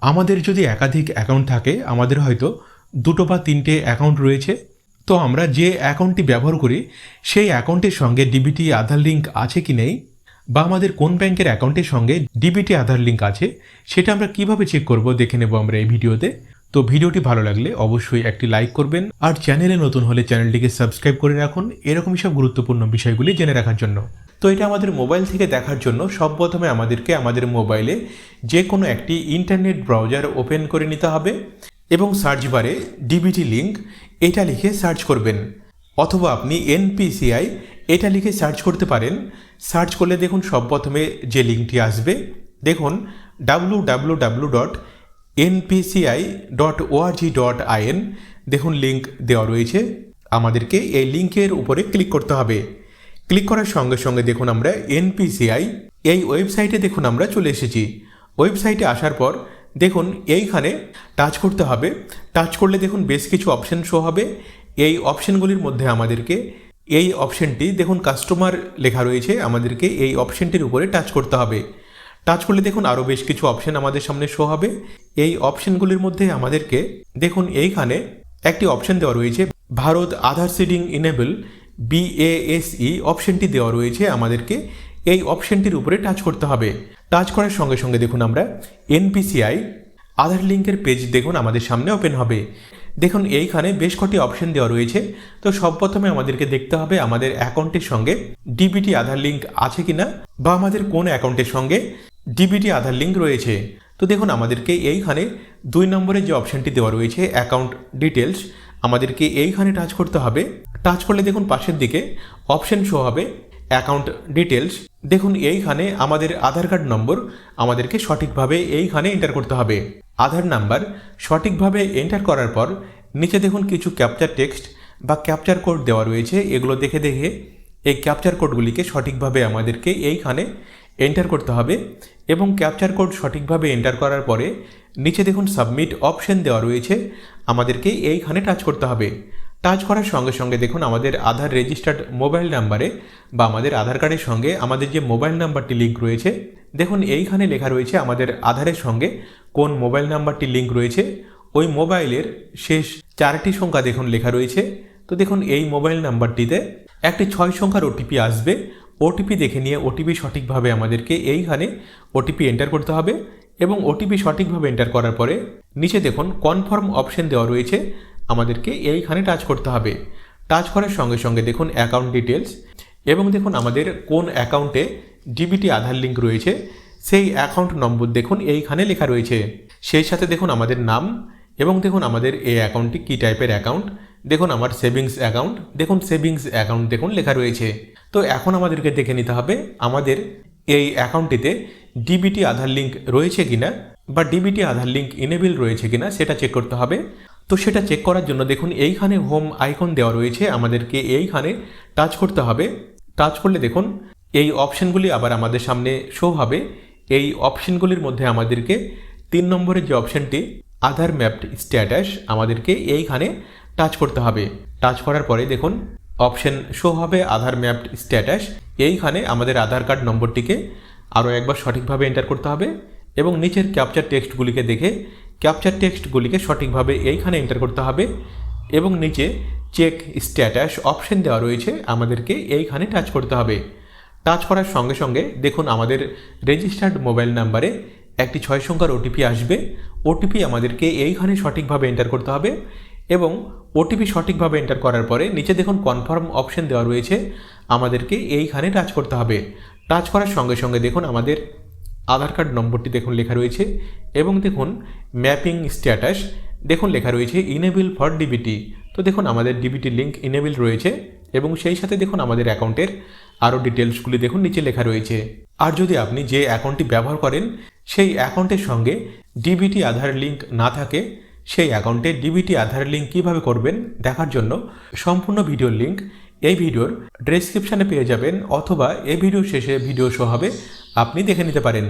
আমাদের যদি একাধিক অ্যাকাউন্ট থাকে, আমাদের হয়তো 2 বা 3টে অ্যাকাউন্ট রয়েছে, তো আমরা যে অ্যাকাউন্টটি ব্যবহার করি সেই অ্যাকাউন্টের সঙ্গে ডিবিটি আধার লিঙ্ক আছে কি নেই, বা আমাদের কোন ব্যাংকের অ্যাকাউন্টের সঙ্গে ডিবিটি আধার লিঙ্ক আছে সেটা আমরা কিভাবে চেক করব দেখে নেব আমরা এই ভিডিওতে। তো ভিডিওটি ভালো লাগলে অবশ্যই একটি লাইক করবেন, আর চ্যানেলে নতুন হলে চ্যানেলটিকে সাবস্ক্রাইব করে রাখুন এরকমই সব গুরুত্বপূর্ণ বিষয়গুলি জেনে রাখার জন্য। তো এটা আমাদের মোবাইল থেকে দেখার জন্য সর্বপ্রথমে আমাদেরকে আমাদের মোবাইলে যে কোনো একটি ইন্টারনেট ব্রাউজার ওপেন করে নিতে হবে এবং সার্চ বারে ডিবিটি লিঙ্ক এটা লিখে সার্চ করবেন, অথবা আপনি এনপিসিআই এটা লিখে সার্চ করতে পারেন। সার্চ করলে দেখুন সর্বপ্রথমে যে লিঙ্কটি আসবে, দেখুন www.npci.org.in, দেখুন লিঙ্ক দেওয়া রয়েছে। আমাদেরকে এই লিঙ্কের উপরে ক্লিক করতে হবে। ক্লিক করার সঙ্গে সঙ্গে দেখুন আমরা এনপিসিআই এই ওয়েবসাইটে দেখুন আমরা চলে এসেছি। ওয়েবসাইটে আসার পর দেখুন এইখানে টাচ করতে হবে। টাচ করলে দেখুন বেশ কিছু অপশন শো হবে। এই অপশনগুলির মধ্যে আমাদেরকে এই অপশনটি দেখুন কাস্টমার লেখা রয়েছে, আমাদেরকে এই অপশনটির উপরে টাচ করতে হবে। টাচ করলে দেখুন আরও বেশ কিছু অপশন আমাদের সামনে শো হবে। এই অপশনগুলির মধ্যে আমাদেরকে দেখুন এইখানে একটি অপশন দেওয়া রয়েছে ভারত আধার সিডিং ইনেবল BASE অপশনটি দেওয়া রয়েছে, আমাদেরকে এই অপশনটির উপরে টাচ করতে হবে। টাচ করার সঙ্গে সঙ্গে দেখুন আমরা এনপিসিআই আধার লিঙ্কের পেজ দেখুন আমাদের সামনে ওপেন হবে। দেখুন এইখানে বেশ কটি অপশন দেওয়া রয়েছে। তো সর্বপ্রথমে আমাদেরকে দেখতে হবে আমাদের অ্যাকাউন্টের সঙ্গে ডিবিটি আধার লিঙ্ক আছে কিনা, বা আমাদের কোন অ্যাকাউন্টের সঙ্গে ডিবিটি আধার লিঙ্ক রয়েছে। তো দেখুন আমাদেরকে এইখানে 2 নম্বরে যে অপশনটি দেওয়া রয়েছে অ্যাকাউন্ট ডিটেলস, আমাদেরকে এইখানে টাচ করতে হবে। টাচ করলে দেখুন পাশের দিকে অপশন শো হবে অ্যাকাউন্ট ডিটেলস। দেখুন এইখানে আমাদের আধার কার্ড নম্বর আমাদেরকে সঠিকভাবে এইখানে এন্টার করতে হবে। আধার নাম্বার সঠিকভাবে এন্টার করার পর নিচে দেখুন কিছু ক্যাপচার টেক্সট বা ক্যাপচার কোড দেওয়া রয়েছে, এগুলো দেখে দেখে এই ক্যাপচার কোডগুলিকে সঠিকভাবে আমাদেরকে এইখানে এন্টার করতে হবে। এবং ক্যাপচার কোড সঠিকভাবে এন্টার করার পরে নিচে দেখুন সাবমিট অপশন দেওয়া রয়েছে, আমাদেরকে এইখানে টাচ করতে হবে। টাচ করার সঙ্গে সঙ্গে দেখুন আমাদের আধার রেজিস্টার্ড মোবাইল নাম্বারে বা আমাদের আধার কার্ডের সঙ্গে আমাদের যে মোবাইল নাম্বারটি লিঙ্ক রয়েছে, দেখুন এইখানে লেখা রয়েছে আমাদের আধারের সঙ্গে কোন মোবাইল নাম্বারটি লিঙ্ক রয়েছে, ওই মোবাইলের শেষ 4টি সংখ্যা দেখুন লেখা রয়েছে। তো দেখুন এই মোবাইল নাম্বারটিতে একটি 6 সংখ্যার ওটিপি আসবে। ওটিপি দেখে নিয়ে ওটিপি সঠিকভাবে আমাদেরকে এইখানে ওটিপি এন্টার করতে হবে, এবং ওটিপি সঠিকভাবে এন্টার করার পরে নিচে দেখুন কনফার্ম অপশন দেওয়া রয়েছে, আমাদেরকে এইখানে টাচ করতে হবে। টাচ করার সঙ্গে সঙ্গে দেখুন অ্যাকাউন্ট ডিটেলস, এবং দেখুন আমাদের কোন অ্যাকাউন্টে ডিবিটি আধার লিঙ্ক রয়েছে সেই অ্যাকাউন্ট নম্বর দেখুন এইখানে লেখা রয়েছে। সেই সাথে দেখুন আমাদের নাম, এবং দেখুন আমাদের এই অ্যাকাউন্টটি কী টাইপের অ্যাকাউন্ট। দেখুন আমার সেভিংস অ্যাকাউন্ট, দেখুন সেভিংস অ্যাকাউন্ট দেখুন লেখা রয়েছে। তো এখন আমাদেরকে দেখে নিতে হবে আমাদের এই অ্যাকাউন্টটিতে ডিবিটি আধার লিঙ্ক রয়েছে কিনা, বা ডিবিটি আধার লিঙ্ক ইনেবল রয়েছে কিনা সেটা চেক করতে হবে। তো সেটা চেক করার জন্য দেখুন এইখানে হোম আইকন দেওয়া রয়েছে, আমাদেরকে এইখানে টাচ করতে হবে। টাচ করলে দেখুন এই অপশনগুলি আবার আমাদের সামনে শো হবে। এই অপশনগুলির মধ্যে আমাদেরকে 3 নম্বরের যে অপশনটি আধার ম্যাপড স্ট্যাটাস, আমাদেরকে এইখানে টাচ করতে হবে। টাচ করার পরে দেখুন অপশন শো হবে আধার ম্যাপড স্ট্যাটাস। এইখানে আমাদের আধার কার্ড নম্বরটিকে আরও একবার সঠিকভাবে এন্টার করতে হবে, এবং নিচের ক্যাপচার টেক্সটগুলিকে দেখে ক্যাপচার টেক্সটগুলিকে সঠিকভাবে এইখানে এন্টার করতে হবে, এবং নিচে চেক স্ট্যাটাস অপশন দেওয়া রয়েছে, আমাদেরকে এইখানে টাচ করতে হবে। টাচ করার সঙ্গে সঙ্গে দেখুন আমাদের রেজিস্টার্ড মোবাইল নাম্বারে একটি 6 সংখ্যার ওটিপি আসবে। ওটিপি আমাদেরকে এইখানে সঠিকভাবে এন্টার করতে হবে, এবং ওটিপি সঠিকভাবে এন্টার করার পরে নিচে দেখুন কনফার্ম অপশন দেওয়া রয়েছে, আমাদেরকে এইখানে টাচ করতে হবে। টাচ করার সঙ্গে সঙ্গে দেখুন আমাদের আধার কার্ড নম্বরটি দেখুন লেখা রয়েছে, এবং দেখুন ম্যাপিং স্ট্যাটাস দেখুন লেখা রয়েছে ইনেবল ফর ডিবিটি। তো দেখুন আমাদের ডিবিটি লিঙ্ক ইনেবল রয়েছে, এবং সেই সাথে দেখুন আমাদের অ্যাকাউন্টের আরও ডিটেলসগুলি দেখুন নিচে লেখা রয়েছে। আর যদি আপনি যে অ্যাকাউন্টটি ব্যবহার করেন সেই অ্যাকাউন্টের সঙ্গে ডিবিটি আধার লিঙ্ক না থাকে, সেই অ্যাকাউন্টে ডিবিটি আধার লিঙ্ক কীভাবে করবেন দেখার জন্য সম্পূর্ণ ভিডিওর লিঙ্ক এই ভিডিওর ডেসক্রিপশানে পেয়ে যাবেন, অথবা এই ভিডিও শেষে ভিডিও শো হবে, আপনি দেখে নিতে পারেন।